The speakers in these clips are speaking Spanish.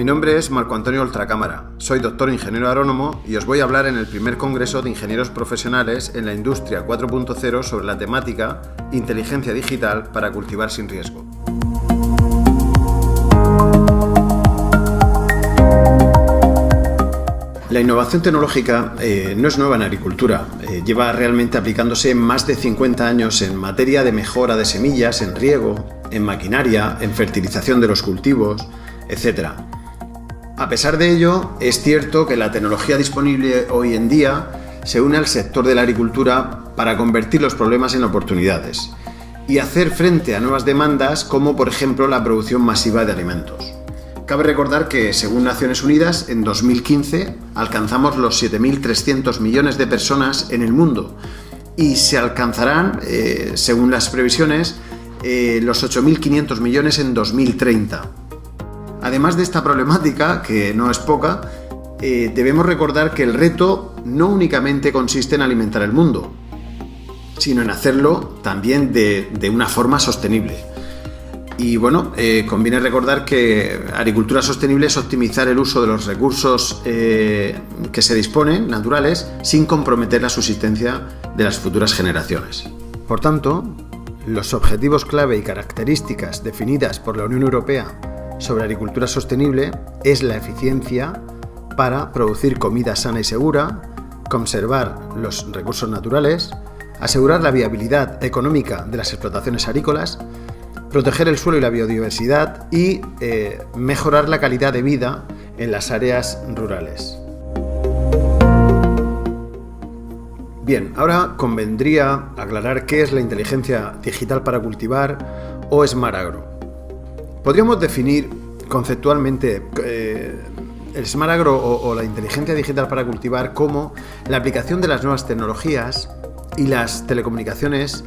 nombre es Marco Antonio Oltracámara, soy doctor ingeniero agrónomo y os voy a hablar en el primer congreso de ingenieros profesionales en la industria 4.0 sobre la temática Inteligencia digital para cultivar sin riesgo. La innovación tecnológica no es nueva en agricultura, lleva realmente aplicándose más de 50 años en materia de mejora de semillas, en riego, en maquinaria, en fertilización de los cultivos, etc. A pesar de ello, es cierto que la tecnología disponible hoy en día se une al sector de la agricultura para convertir los problemas en oportunidades y hacer frente a nuevas demandas como, por ejemplo, la producción masiva de alimentos. Cabe recordar que, según Naciones Unidas, en 2015 alcanzamos los 7.300 millones de personas en el mundo y se alcanzarán, según las previsiones, los 8.500 millones en 2030. Además de esta problemática, que no es poca, debemos recordar que el reto no únicamente consiste en alimentar el mundo, sino en hacerlo también de una forma sostenible. Y bueno, conviene recordar que agricultura sostenible es optimizar el uso de los recursos que se disponen, naturales, sin comprometer la subsistencia de las futuras generaciones. Por tanto, los objetivos clave y características definidas por la Unión Europea sobre agricultura sostenible es la eficiencia para producir comida sana y segura, conservar los recursos naturales, asegurar la viabilidad económica de las explotaciones agrícolas, proteger el suelo y la biodiversidad y mejorar la calidad de vida en las áreas rurales. Bien, ahora convendría aclarar qué es la inteligencia digital para cultivar o Smart Agro. Podríamos definir conceptualmente el Smart Agro o la inteligencia digital para cultivar como la aplicación de las nuevas tecnologías y las telecomunicaciones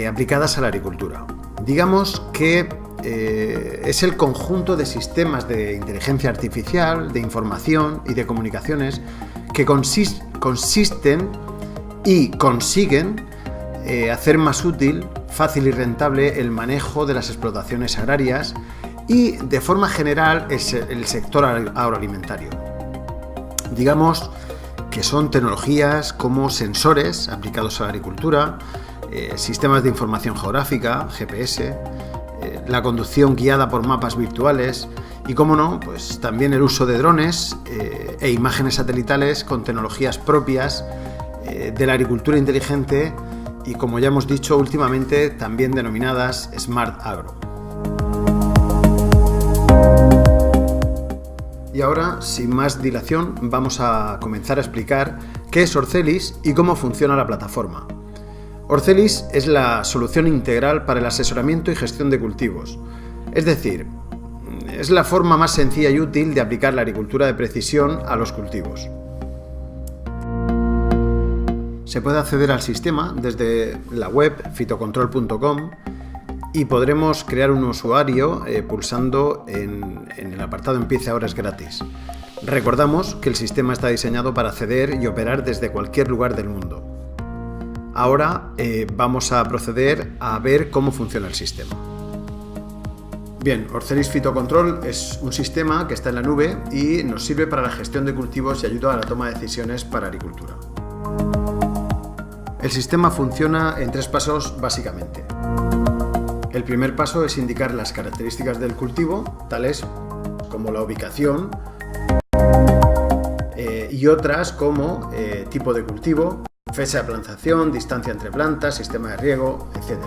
aplicadas a la agricultura. Digamos que es el conjunto de sistemas de inteligencia artificial, de información y de comunicaciones que consisten y consiguen hacer más útil, fácil y rentable el manejo de las explotaciones agrarias y, de forma general, el sector agroalimentario. Digamos que son tecnologías como sensores aplicados a la agricultura, sistemas de información geográfica, GPS, la conducción guiada por mapas virtuales y, cómo no, pues también el uso de drones e imágenes satelitales con tecnologías propias de la agricultura inteligente y, como ya hemos dicho últimamente, también denominadas Smart Agro. Y ahora, sin más dilación, vamos a comenzar a explicar qué es Orcelis y cómo funciona la plataforma. Orcelis es la solución integral para el asesoramiento y gestión de cultivos, es decir, es la forma más sencilla y útil de aplicar la agricultura de precisión a los cultivos. Se puede acceder al sistema desde la web fitocontrol.com y podremos crear un usuario pulsando en el apartado Empiece ahora, es gratis. Recordamos que el sistema está diseñado para acceder y operar desde cualquier lugar del mundo. Ahora vamos a proceder a ver cómo funciona el sistema. Bien, Orcelis Fitocontrol es un sistema que está en la nube y nos sirve para la gestión de cultivos y ayuda a la toma de decisiones para agricultura. El sistema funciona en 3 pasos básicamente. El primer paso es indicar las características del cultivo, tales como la ubicación y otras como tipo de cultivo, fecha de plantación, distancia entre plantas, sistema de riego, etc.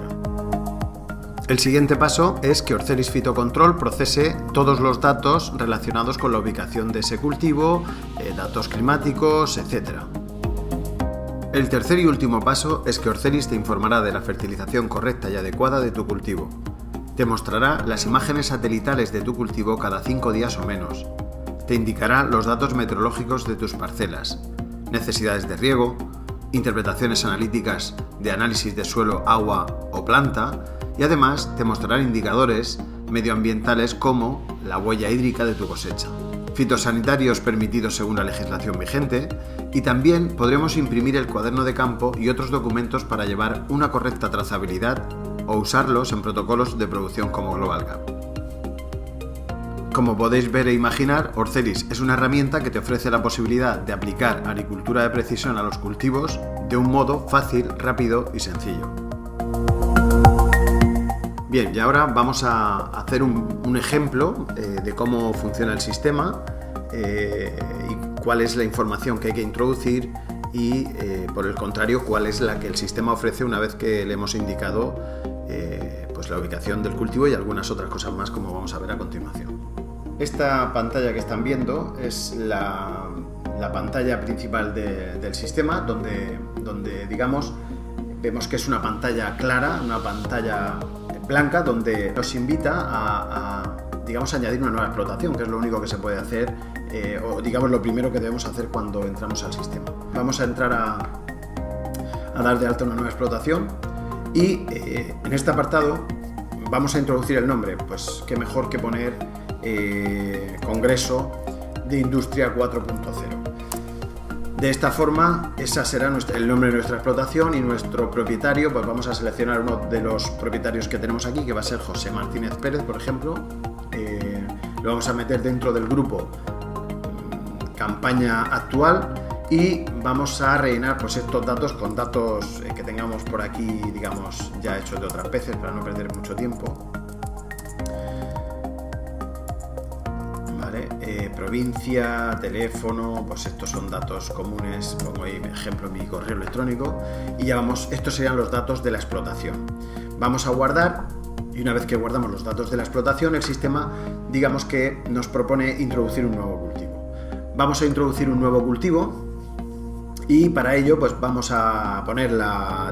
El siguiente paso es que Orcelis Fitocontrol procese todos los datos relacionados con la ubicación de ese cultivo, datos climáticos, etc. El tercer y último paso es que Orcelis te informará de la fertilización correcta y adecuada de tu cultivo. Te mostrará las imágenes satelitales de tu cultivo cada 5 días o menos. Te indicará los datos meteorológicos de tus parcelas, necesidades de riego, interpretaciones analíticas de análisis de suelo, agua o planta y además te mostrará indicadores medioambientales como la huella hídrica de tu cosecha, fitosanitarios permitidos según la legislación vigente y también podremos imprimir el cuaderno de campo y otros documentos para llevar una correcta trazabilidad o usarlos en protocolos de producción como Global Gap. Como podéis ver e imaginar, Orcelis es una herramienta que te ofrece la posibilidad de aplicar agricultura de precisión a los cultivos de un modo fácil, rápido y sencillo. Bien, y ahora vamos a hacer un ejemplo de cómo funciona el sistema y cuál es la información que hay que introducir y, por el contrario, cuál es la que el sistema ofrece una vez que le hemos indicado pues la ubicación del cultivo y algunas otras cosas más, como vamos a ver a continuación. Esta pantalla que están viendo es la pantalla principal del sistema, donde digamos, vemos que es una pantalla clara, una pantalla blanca, donde nos invita a digamos, añadir una nueva explotación, que es lo único que se puede hacer, o digamos lo primero que debemos hacer cuando entramos al sistema. Vamos a entrar a dar de alta una nueva explotación y en este apartado vamos a introducir el nombre. Pues qué mejor que poner Congreso de Industria 4.0. De esta forma, ese será el nombre de nuestra explotación y nuestro propietario, pues vamos a seleccionar uno de los propietarios que tenemos aquí, que va a ser José Martínez Pérez, por ejemplo. Lo vamos a meter dentro del grupo campaña actual y vamos a rellenar pues estos datos con datos que tengamos por aquí, digamos, ya hechos de otras veces para no perder mucho tiempo. Provincia, teléfono, pues estos son datos comunes, pongo ahí ejemplo mi correo electrónico y ya vamos, estos serían los datos de la explotación. Vamos a guardar y una vez que guardamos los datos de la explotación, el sistema, digamos que nos propone introducir un nuevo cultivo. Vamos a introducir un nuevo cultivo y para ello pues vamos a poner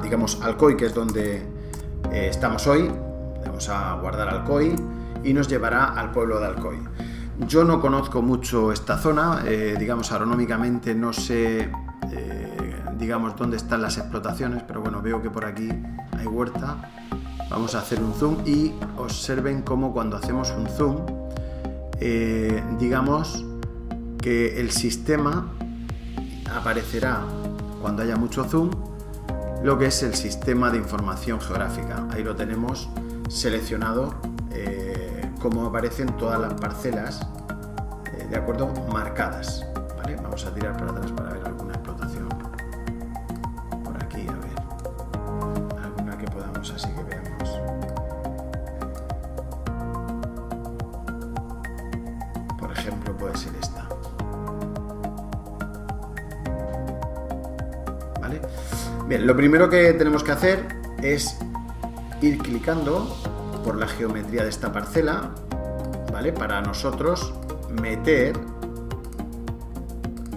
digamos, Alcoy, que es donde estamos hoy. Vamos a guardar Alcoy y nos llevará al pueblo de Alcoy. Yo no conozco mucho esta zona, digamos, agronómicamente no sé, digamos, dónde están las explotaciones, pero bueno, veo que por aquí hay huerta. Vamos a hacer un zoom y observen cómo cuando hacemos un zoom, digamos que el sistema aparecerá, cuando haya mucho zoom, lo que es el sistema de información geográfica. Ahí lo tenemos seleccionado, como aparecen todas las parcelas, de acuerdo, marcadas, ¿vale? Vamos a tirar para atrás para ver alguna explotación por aquí, a ver, alguna que podamos así que veamos. Por ejemplo, puede ser esta, ¿vale? Bien, lo primero que tenemos que hacer es ir clicando por la geometría de esta parcela, ¿vale? Para nosotros meter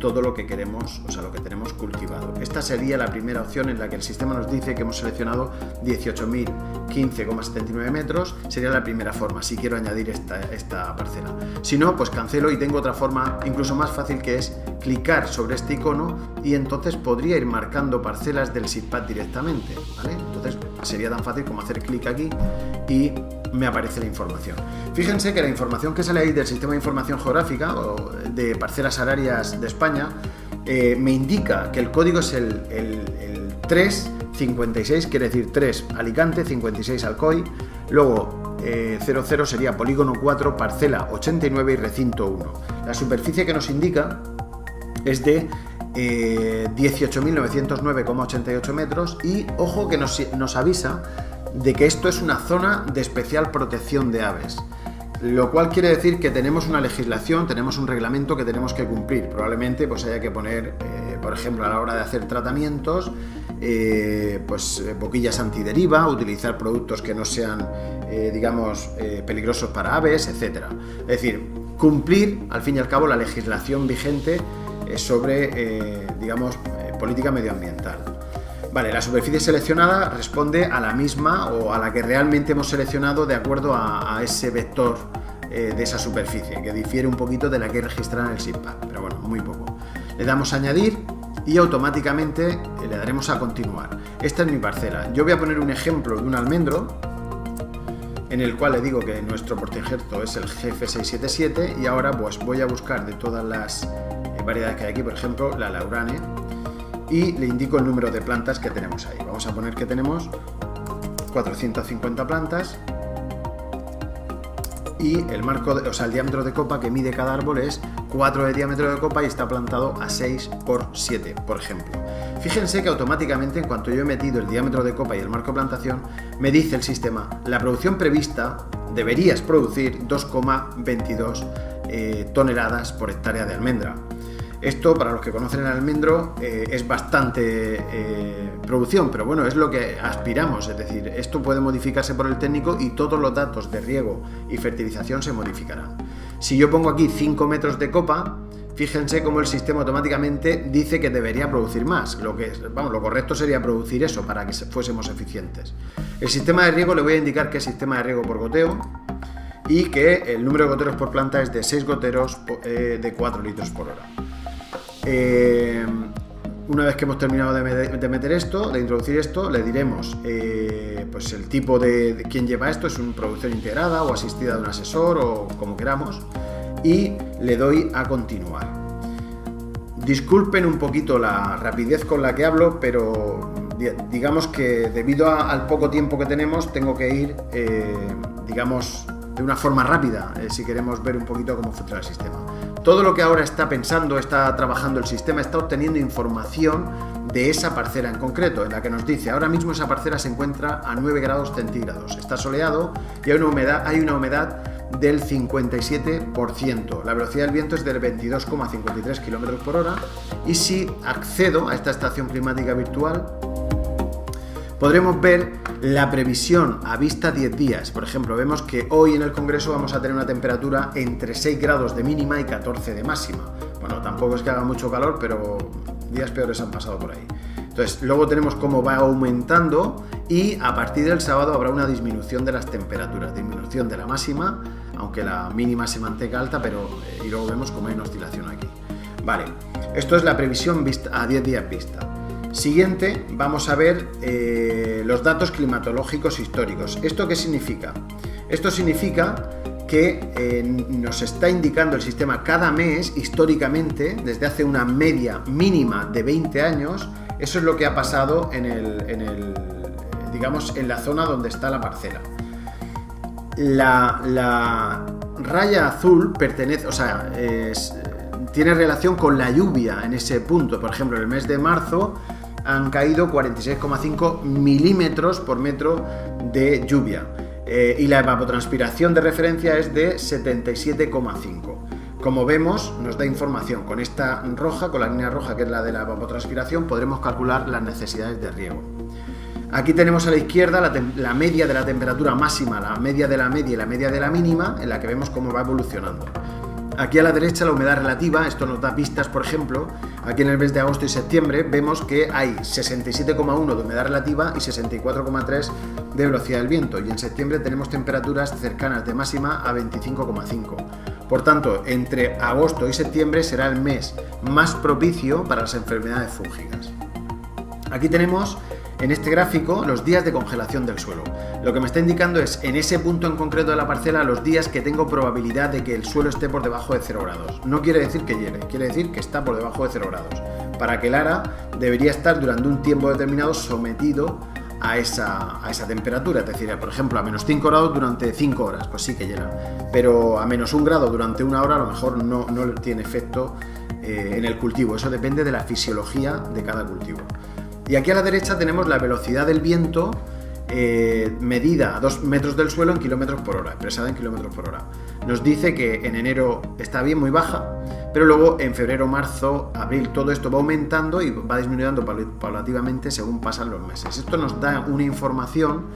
todo lo que queremos, o sea, lo que tenemos cultivado. Esta sería la primera opción en la que el sistema nos dice que hemos seleccionado 18.015,79 metros. Sería la primera forma, si quiero añadir esta parcela. Si no, pues cancelo y tengo otra forma incluso más fácil, que es clicar sobre este icono y entonces podría ir marcando parcelas del SIGPAD directamente, ¿vale? Entonces sería tan fácil como hacer clic aquí y me aparece la información. Fíjense que la información que sale ahí del Sistema de Información Geográfica o de Parcelas Agrarias de España me indica que el código es el 356, quiere decir 3 Alicante, 56 Alcoy, luego 00 sería polígono 4, parcela 89 y recinto 1. La superficie que nos indica es de 18.909,88 metros y ojo que nos avisa de que esto es una zona de especial protección de aves, lo cual quiere decir que tenemos una legislación, tenemos un reglamento que tenemos que cumplir. Probablemente pues haya que poner, por ejemplo, a la hora de hacer tratamientos, pues boquillas antideriva, utilizar productos que no sean, digamos, peligrosos para aves, etc. Es decir, cumplir, al fin y al cabo, la legislación vigente sobre, digamos, política medioambiental. Vale, la superficie seleccionada responde a la misma o a la que realmente hemos seleccionado de acuerdo a ese vector de esa superficie, que difiere un poquito de la que hay registrada en el SIGPAD, pero bueno, muy poco. Le damos a añadir y automáticamente le daremos a continuar. Esta es mi parcela. Yo voy a poner un ejemplo de un almendro en el cual le digo que nuestro portainjerto es el GF677 y ahora pues voy a buscar de todas las variedades que hay aquí, por ejemplo, la Laurane, y le indico el número de plantas que tenemos ahí. Vamos a poner que tenemos 450 plantas y el diámetro de copa que mide cada árbol es 4 de diámetro de copa y está plantado a 6 por 7, por ejemplo. Fíjense que automáticamente, en cuanto yo he metido el diámetro de copa y el marco de plantación, me dice el sistema: la producción prevista, deberías producir 2,22 toneladas por hectárea de almendra. Esto, para los que conocen el almendro, es bastante producción, pero bueno, es lo que aspiramos. Es decir, esto puede modificarse por el técnico y todos los datos de riego y fertilización se modificarán. Si yo pongo aquí 5 metros de copa, fíjense cómo el sistema automáticamente dice que debería producir más. Lo correcto sería producir eso para que fuésemos eficientes. El sistema de riego le voy a indicar que es sistema de riego por goteo y que el número de goteros por planta es de 6 goteros de 4 litros por hora. Una vez que hemos terminado de meter esto, de introducir esto, le diremos pues el tipo de quién lleva esto, es una producción integrada o asistida de un asesor o como queramos, y le doy a continuar. Disculpen un poquito la rapidez con la que hablo, pero digamos que debido al poco tiempo que tenemos tengo que ir de una forma rápida si queremos ver un poquito cómo funciona el sistema. Todo lo que ahora está pensando, está trabajando el sistema, está obteniendo información de esa parcela en concreto, en la que nos dice: ahora mismo esa parcela se encuentra a 9 grados centígrados, está soleado y hay una humedad del 57%, la velocidad del viento es del 22,53 km por hora, y si accedo a esta estación climática virtual podremos ver la previsión a vista 10 días. Por ejemplo, vemos que hoy en el Congreso vamos a tener una temperatura entre 6 grados de mínima y 14 de máxima. Bueno, tampoco es que haga mucho calor, pero días peores han pasado por ahí. Entonces, luego tenemos cómo va aumentando y a partir del sábado habrá una disminución de las temperaturas, disminución de la máxima, aunque la mínima se mantenga alta, y luego vemos cómo hay una oscilación aquí. Vale, esto es la previsión a 10 días vista. Siguiente, vamos a ver los datos climatológicos históricos. ¿Esto qué significa? Esto significa que nos está indicando el sistema cada mes, históricamente, desde hace una media mínima de 20 años, eso es lo que ha pasado en la zona donde está la parcela. La raya azul tiene relación con la lluvia en ese punto. Por ejemplo, en el mes de marzo han caído 46,5 milímetros por metro de lluvia y la evapotranspiración de referencia es de 77,5. Como vemos, nos da información. Con esta roja, con la línea roja que es la de la evapotranspiración, podremos calcular las necesidades de riego. Aquí tenemos a la izquierda la media de la temperatura máxima, la media de la media y la media de la mínima, en la que vemos cómo va evolucionando. Aquí a la derecha la humedad relativa, esto nos da pistas. Por ejemplo, aquí en el mes de agosto y septiembre vemos que hay 67,1 de humedad relativa y 64,3 de velocidad del viento, y en septiembre tenemos temperaturas cercanas de máxima a 25,5. Por tanto, entre agosto y septiembre será el mes más propicio para las enfermedades fúngicas. Aquí tenemos en este gráfico los días de congelación del suelo. Lo que me está indicando es, en ese punto en concreto de la parcela, los días que tengo probabilidad de que el suelo esté por debajo de 0 grados. No quiere decir que hiele, quiere decir que está por debajo de 0 grados. Para que el ara debería estar durante un tiempo determinado sometido a esa temperatura. Es decir, por ejemplo, a menos 5 grados durante 5 horas, pues sí que hiela. Pero a menos 1 grado durante 1 hora a lo mejor no tiene efecto en el cultivo. Eso depende de la fisiología de cada cultivo. Y aquí a la derecha tenemos la velocidad del viento medida a 2 metros del suelo en kilómetros por hora, expresada en kilómetros por hora. Nos dice que en enero está bien, muy baja, pero luego en febrero, marzo, abril, todo esto va aumentando y va disminuyendo paulativamente según pasan los meses. Esto nos da una información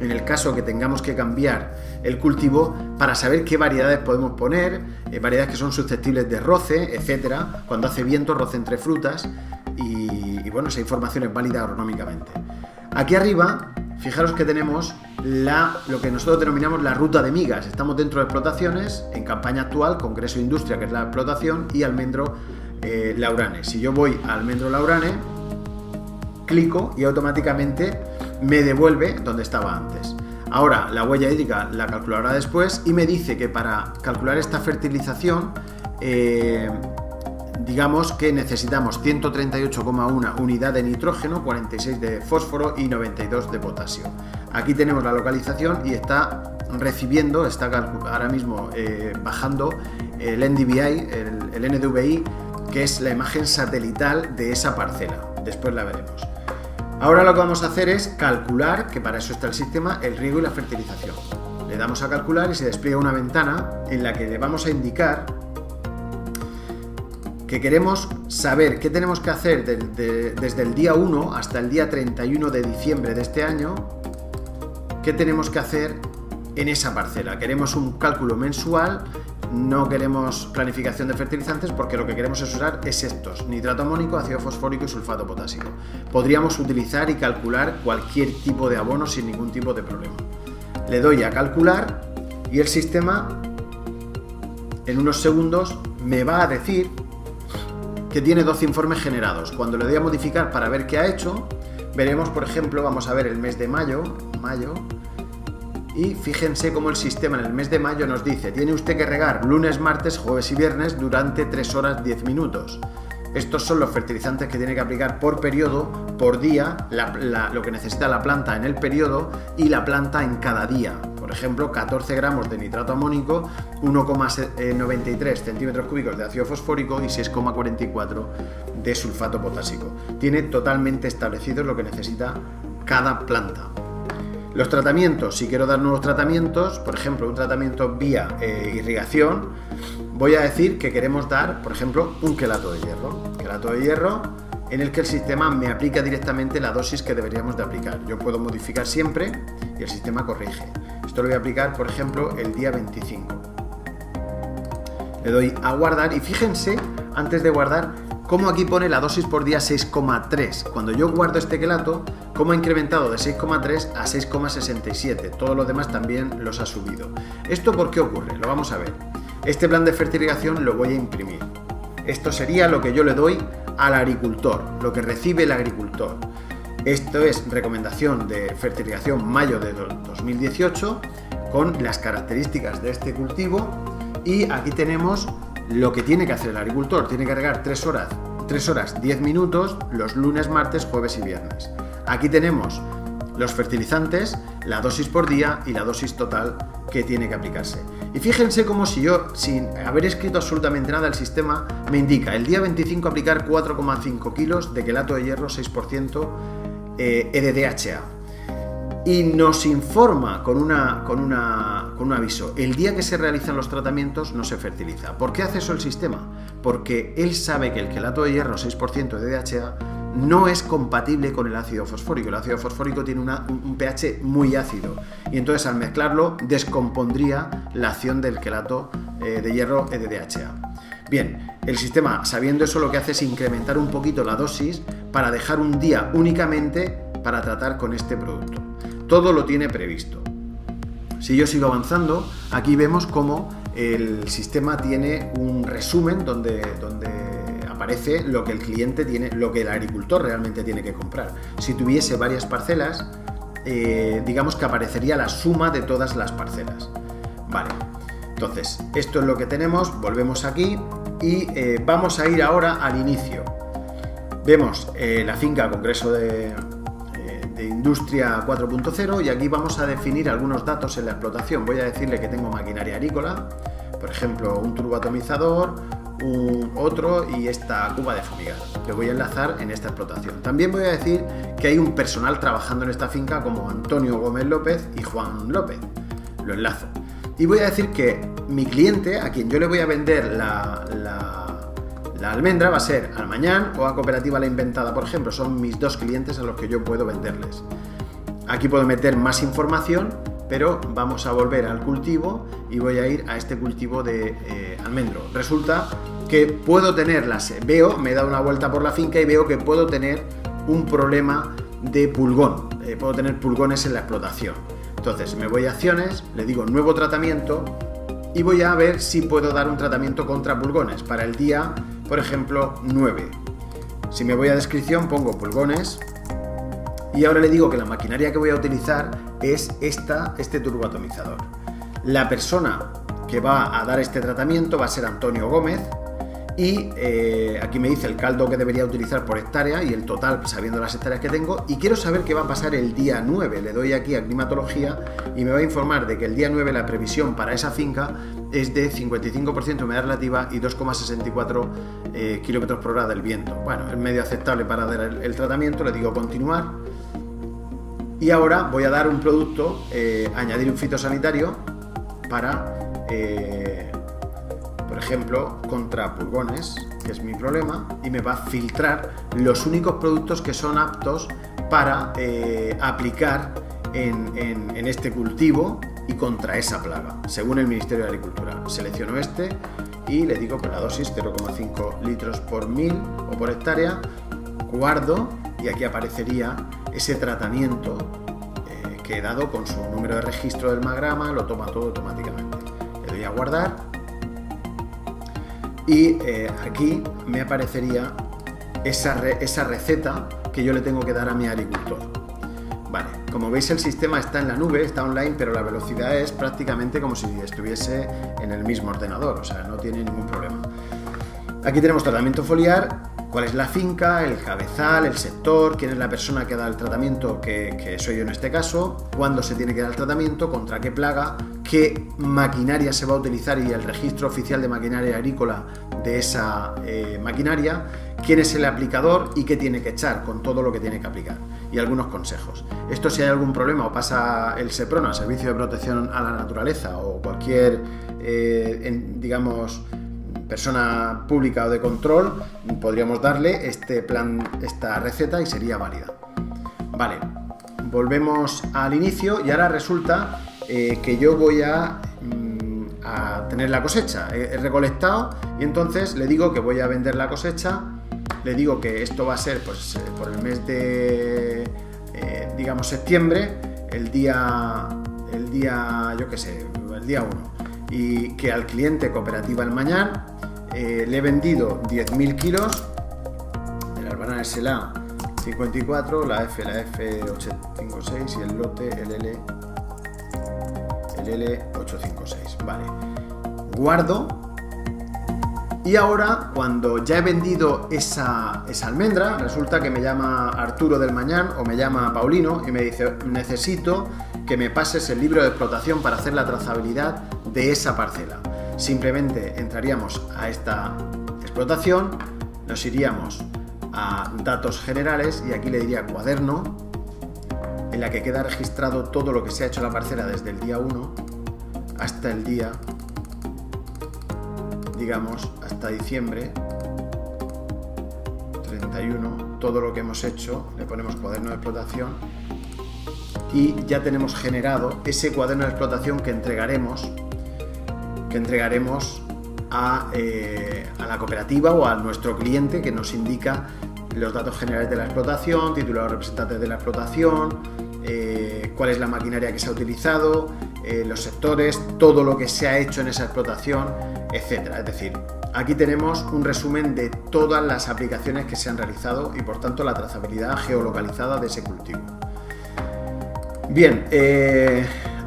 en el caso que tengamos que cambiar el cultivo para saber qué variedades podemos poner, variedades que son susceptibles de roce, etcétera, cuando hace viento, roce entre frutas, y bueno, esa información es válida agronómicamente. Aquí arriba, fijaros que tenemos lo que nosotros denominamos la ruta de migas. Estamos dentro de explotaciones, en campaña actual, Congreso Industria, que es la explotación, y Almendro Laurane. Si yo voy a Almendro Laurane, clico y automáticamente me devuelve donde estaba antes. Ahora la huella hídrica la calculará después y me dice que para calcular esta fertilización digamos que necesitamos 138,1 unidad de nitrógeno, 46 de fósforo y 92 de potasio. Aquí tenemos la localización y está recibiendo, está ahora mismo bajando el NDVI, el NDVI, que es la imagen satelital de esa parcela. Después la veremos. Ahora lo que vamos a hacer es calcular, que para eso está el sistema, el riego y la fertilización. Le damos a calcular y se despliega una ventana en la que le vamos a indicar que queremos saber qué tenemos que hacer desde el día 1 hasta el día 31 de diciembre de este año, qué tenemos que hacer en esa parcela. Queremos un cálculo mensual, no queremos planificación de fertilizantes porque lo que queremos usar es estos: nitrato amónico, ácido fosfórico y sulfato potásico. Podríamos utilizar y calcular cualquier tipo de abono sin ningún tipo de problema. Le doy a calcular y el sistema en unos segundos me va a decir que tiene 12 informes generados. Cuando le doy a modificar para ver qué ha hecho, veremos, por ejemplo, vamos a ver el mes de mayo, y fíjense cómo el sistema en el mes de mayo nos dice: tiene usted que regar lunes, martes, jueves y viernes durante 3 horas 10 minutos. Estos son los fertilizantes que tiene que aplicar por periodo, por día, lo que necesita la planta en el periodo y la planta en cada día. Por ejemplo, 14 gramos de nitrato amónico, 1,93 centímetros cúbicos de ácido fosfórico y 6,44 de sulfato potásico. Tiene totalmente establecido lo que necesita cada planta. Los tratamientos: si quiero dar nuevos tratamientos, por ejemplo, un tratamiento vía irrigación, voy a decir que queremos dar, por ejemplo, un quelato de hierro, en el que el sistema me aplica directamente la dosis que deberíamos de aplicar. Yo puedo modificar siempre y el sistema corrige. Esto lo voy a aplicar, por ejemplo, el día 25. Le doy a guardar y fíjense, antes de guardar, cómo aquí pone la dosis por día 6,3. Cuando yo guardo este quelato, cómo ha incrementado de 6,3 a 6,67. Todos los demás también los ha subido. ¿Esto por qué ocurre? Lo vamos a ver. Este plan de fertilización lo voy a imprimir. Esto sería lo que yo le doy al agricultor, lo que recibe el agricultor. Esto es recomendación de fertilización mayo de 2018 con las características de este cultivo, y aquí tenemos lo que tiene que hacer el agricultor. Tiene que regar 3 horas 10 minutos los lunes, martes, jueves y viernes. Aquí tenemos los fertilizantes, la dosis por día y la dosis total que tiene que aplicarse. Y fíjense como si yo, sin haber escrito absolutamente nada, el sistema me indica el día 25 aplicar 4,5 kilos de quelato de hierro 6% EDDHA. Y nos informa con un aviso: el día que se realizan los tratamientos no se fertiliza. ¿Por qué hace eso el sistema? Porque él sabe que el quelato de hierro 6% de DHA no es compatible con el ácido fosfórico. El ácido fosfórico tiene un pH muy ácido y entonces al mezclarlo descompondría la acción del quelato de hierro EDDHA. Bien, el sistema, sabiendo eso, lo que hace es incrementar un poquito la dosis para dejar un día únicamente para tratar con este producto. Todo lo tiene previsto. Si yo sigo avanzando, aquí vemos cómo el sistema tiene un resumen donde aparece lo que el cliente tiene, lo que el agricultor realmente tiene que comprar. Si tuviese varias parcelas, digamos que aparecería la suma de todas las parcelas. Vale, entonces esto es lo que tenemos. Volvemos aquí y vamos a ir ahora al inicio. Vemos la finca Congreso de Industria 4.0 y aquí vamos a definir algunos datos en la explotación. Voy a decirle que tengo maquinaria agrícola, por ejemplo un turboatomizador, otro y esta cuba de fumigar. Le voy a enlazar en esta explotación. También voy a decir que hay un personal trabajando en esta finca como Antonio Gómez López y Juan López. Lo enlazo. Y voy a decir que mi cliente, a quien yo le voy a vender la almendra, va a ser Almañán o a Cooperativa La Inventada, por ejemplo. Son mis dos clientes a los que yo puedo venderles. Aquí puedo meter más información, pero vamos a volver al cultivo y voy a ir a este cultivo de almendro. Resulta que puedo tenerlas, me he dado una vuelta por la finca y veo que puedo tener un problema de pulgón, puedo tener pulgones en la explotación. Entonces me voy a acciones, le digo nuevo tratamiento y voy a ver si puedo dar un tratamiento contra pulgones para el día, por ejemplo, 9. Si me voy a descripción pongo pulgones y ahora le digo que la maquinaria que voy a utilizar es este turboatomizador. La persona que va a dar este tratamiento va a ser Antonio Gómez Y aquí me dice el caldo que debería utilizar por hectárea y el total sabiendo las hectáreas que tengo, y quiero saber qué va a pasar el día 9. Le doy aquí a climatología y me va a informar de que el día 9 la previsión para esa finca es de 55% humedad relativa y 2,64 km por hora del viento. Bueno, es medio aceptable para dar el tratamiento. Le digo continuar y ahora voy a dar un producto, añadir un fitosanitario para por ejemplo, contra pulgones, que es mi problema, y me va a filtrar los únicos productos que son aptos para aplicar en este cultivo y contra esa plaga, según el Ministerio de Agricultura. Selecciono este y le digo que la dosis 0,5 litros por 1000 o por hectárea, guardo y aquí aparecería ese tratamiento que he dado con su número de registro del magrama, lo toma todo automáticamente. Le doy a guardar. Y aquí me aparecería esa receta que yo le tengo que dar a mi agricultor. Vale, como veis el sistema está en la nube, está online, pero la velocidad es prácticamente como si estuviese en el mismo ordenador, o sea, no tiene ningún problema. Aquí tenemos tratamiento foliar, cuál es la finca, el cabezal, el sector, quién es la persona que da el tratamiento, que soy yo en este caso, cuándo se tiene que dar el tratamiento, contra qué plaga, qué maquinaria se va a utilizar y el registro oficial de maquinaria agrícola de esa maquinaria, quién es el aplicador y qué tiene que echar con todo lo que tiene que aplicar y algunos consejos. Esto, si hay algún problema o pasa el SEPRONA, Servicio de Protección a la Naturaleza, o cualquier digamos persona pública o de control, podríamos darle esta receta y sería válida. Vale, volvemos al inicio y ahora resulta que yo voy a tener la cosecha. He recolectado y entonces le digo que voy a vender la cosecha. Le digo que esto va a ser pues por el mes de digamos septiembre, el día yo qué sé, el día 1, y que al cliente Cooperativa El Mañar le he vendido 10.000 kilos del Albana SLA 54, la F856 y el lote el L856. Vale, guardo. Y ahora, cuando ya he vendido esa almendra, resulta que me llama Arturo del Mañán o me llama Paulino y me dice: necesito que me pases el libro de explotación para hacer la trazabilidad de esa parcela. Simplemente entraríamos a esta explotación, nos iríamos a datos generales y aquí le diría cuaderno, en la que queda registrado todo lo que se ha hecho en la parcela desde el día 1 hasta el día, digamos, hasta diciembre 31, todo lo que hemos hecho, le ponemos cuaderno de explotación y ya tenemos generado ese cuaderno de explotación que entregaremos a la cooperativa o a nuestro cliente, que nos indica los datos generales de la explotación, título de representantes de la explotación, cuál es la maquinaria que se ha utilizado, los sectores, todo lo que se ha hecho en esa explotación, etcétera. Es decir, aquí tenemos un resumen de todas las aplicaciones que se han realizado y por tanto la trazabilidad geolocalizada de ese cultivo. Bien,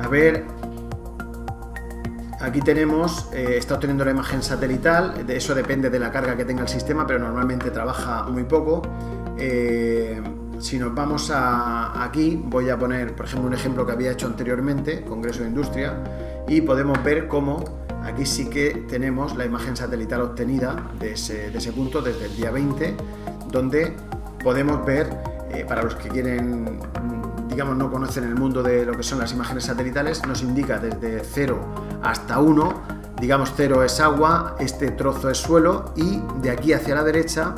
a ver, aquí tenemos, está obteniendo la imagen satelital, de eso depende de la carga que tenga el sistema, pero normalmente trabaja muy poco. Si nos vamos aquí, voy a poner, por ejemplo, un ejemplo que había hecho anteriormente, Congreso de Industria, y podemos ver cómo aquí sí que tenemos la imagen satelital obtenida de ese punto desde el día 20, donde podemos ver, para los que quieren, digamos, no conocen el mundo de lo que son las imágenes satelitales, nos indica desde 0 hasta 1, digamos 0 es agua, este trozo es suelo y de aquí hacia la derecha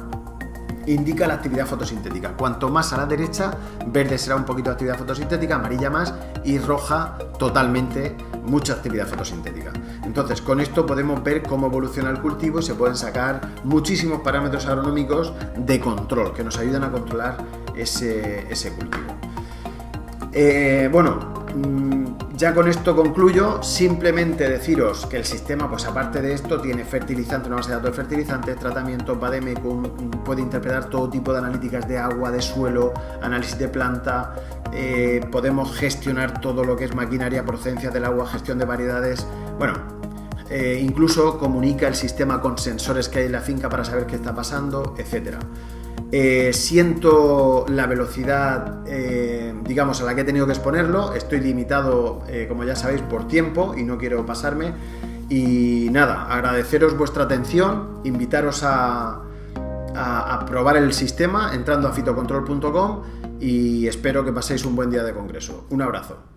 indica la actividad fotosintética. Cuanto más a la derecha, verde será un poquito de actividad fotosintética, amarilla más y roja totalmente mucha actividad fotosintética. Entonces, con esto podemos ver cómo evoluciona el cultivo y se pueden sacar muchísimos parámetros agronómicos de control que nos ayudan a controlar ese cultivo. Ya con esto concluyo. Simplemente deciros que el sistema, pues aparte de esto, tiene fertilizantes, una base de datos de fertilizantes, tratamientos, Vademecum, puede interpretar todo tipo de analíticas de agua, de suelo, análisis de planta, podemos gestionar todo lo que es maquinaria, procedencia del agua, gestión de variedades. Bueno, incluso comunica el sistema con sensores que hay en la finca para saber qué está pasando, etc. Siento la velocidad, digamos, a la que he tenido que exponerlo. Estoy limitado, como ya sabéis, por tiempo y no quiero pasarme. Y nada, agradeceros vuestra atención, invitaros a probar el sistema entrando a fitocontrol.com y espero que paséis un buen día de congreso. Un abrazo.